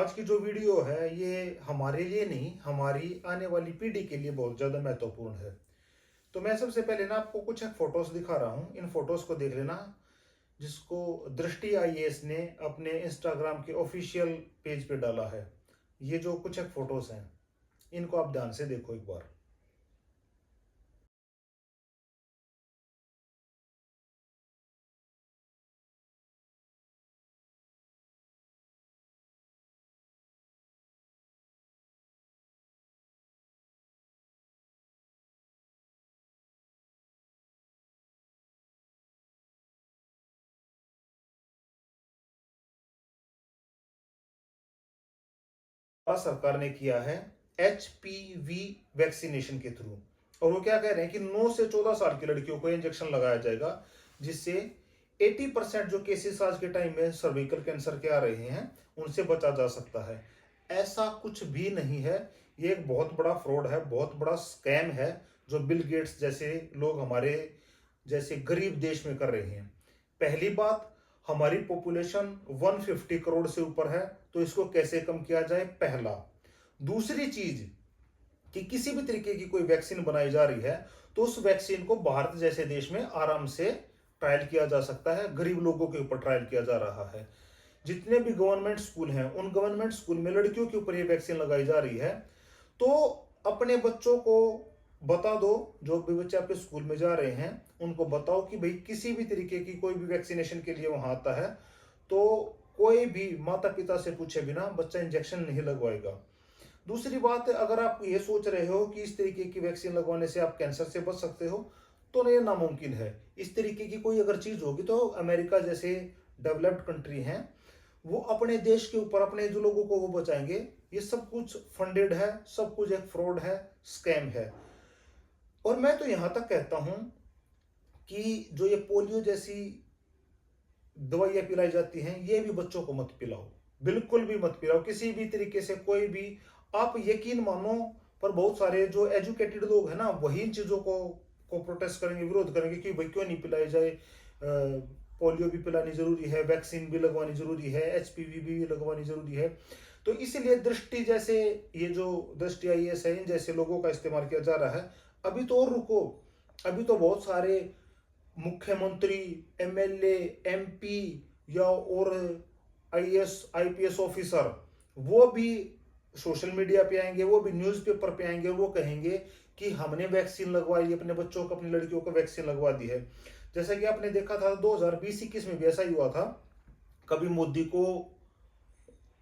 आज की जो वीडियो है ये हमारे लिए नहीं, हमारी आने वाली पीढ़ी के लिए बहुत ज़्यादा महत्वपूर्ण है। तो मैं सबसे पहले ना आपको कुछ एक फ़ोटोज़ दिखा रहा हूँ। इन फ़ोटोज़ को देख लेना, जिसको दृष्टि आईएएस ने अपने इंस्टाग्राम के ऑफ़िशियल पेज पे डाला है। ये जो कुछ एक फ़ोटोज़ हैं, इनको आप ध्यान से देखो एक बार। भारत सरकार ने किया है एचपीवी वैक्सीनेशन के थ्रू। और वो क्या कह रहे हैं कि 9 से 14 साल की लड़कियों को इंजेक्शन लगाया जाएगा, जिससे 80% जो केसेस आज के टाइम में सर्विकल कैंसर के आ रहे हैं उनसे बचा जा सकता है। ऐसा कुछ भी नहीं है। ये एक बहुत बड़ा फ्रॉड है, बहुत बड़ा स्कैम है, जो बिल गेट्स जैसे लोग हमारे जैसे गरीब देश में कर रहे हैं। पहली बात, हमारी पॉपुलेशन 150 करोड़ से ऊपर है, तो इसको कैसे कम किया जाए, पहला। दूसरी चीज कि किसी भी तरीके की कोई वैक्सीन बनाई जा रही है तो उस वैक्सीन को भारत जैसे देश में आराम से ट्रायल किया जा सकता है। गरीब लोगों के ऊपर ट्रायल किया जा रहा है। जितने भी गवर्नमेंट स्कूल हैं, उन गवर्नमेंट स्कूल में लड़कियों के ऊपर ये वैक्सीन लगाई जा रही है। तो अपने बच्चों को बता दो, जो भी बच्चे आपके स्कूल में जा रहे हैं उनको बताओ कि भाई किसी भी तरीके की कोई भी वैक्सीनेशन के लिए वहां आता है तो कोई भी माता पिता से पूछे बिना बच्चा इंजेक्शन नहीं लगवाएगा। दूसरी बात, अगर आप ये सोच रहे हो कि इस तरीके की वैक्सीन लगवाने से आप कैंसर से बच सकते हो, तो ये नामुमकिन है। इस तरीके की कोई अगर चीज होगी तो अमेरिका जैसे डेवलप्ड कंट्री हैं, वो अपने देश के ऊपर अपने जो लोगों को वो बचाएंगे। ये सब कुछ फंडेड है, सब कुछ एक फ्रॉड है, स्कैम है। और मैं तो यहां तक कहता हूं कि जो ये पोलियो जैसी दवाइयां पिलाई जाती हैं, ये भी बच्चों को मत पिलाओ, बिल्कुल भी मत पिलाओ किसी भी तरीके से। कोई भी, आप यकीन मानो, पर बहुत सारे जो एजुकेटेड लोग हैं ना, वही इन चीजों को प्रोटेस्ट करेंगे, विरोध करेंगे कि भाई क्यों नहीं पिलाई जाए। पोलियो भी पिलानी जरूरी है, वैक्सीन भी लगवानी जरूरी है, एचपीवी भी लगवानी जरूरी है। तो इसलिए दृष्टि जैसे, ये जो दृष्टि आईएएस है, इन जैसे लोगों का इस्तेमाल किया जा रहा है। अभी तो और रुको, अभी तो बहुत सारे मुख्यमंत्री, एमएलए, एमपी या और आईएएस आईपीएस ऑफिसर, वो भी सोशल मीडिया पे आएंगे, वो भी न्यूज़पेपर पे आएंगे, वो कहेंगे कि हमने वैक्सीन लगवाई, अपने बच्चों को, अपनी लड़कियों को वैक्सीन लगवा दी है। जैसा कि आपने देखा था 2020-21 में भी ऐसा ही हुआ था। कभी मोदी को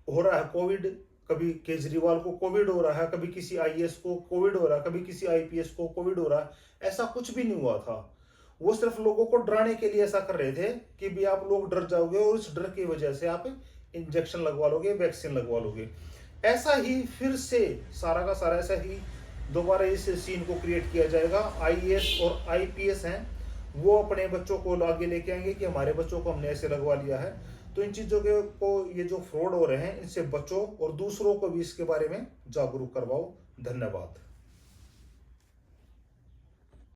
हो रहा है कोविड, कभी केजरीवाल को कोविड हो रहा है, कभी किसी आईएएस को कोविड हो रहा है, कभी किसी आईपीएस को कोविड हो रहा है। ऐसा कुछ भी नहीं हुआ था। वो सिर्फ लोगों को डराने के लिए ऐसा कर रहे थे कि भी आप लोग डर जाओगे और इस डर की वजह से आप इंजेक्शन लगवा लोगे, वैक्सीन लगवा लोगे। ऐसा ही फिर से सारा का सारा ऐसा ही दोबारा इस सीन को क्रिएट किया जाएगा। आईएएस और आईपीएस हैं, वो अपने बच्चों को आगे लेके आएंगे कि हमारे बच्चों को हमने ऐसे लगवा लिया है। तो इन चीज़ों के को, ये जो फ्रॉड हो रहे हैं, इनसे बचो और दूसरों को भी इसके बारे में जागरूक करवाओ। धन्यवाद।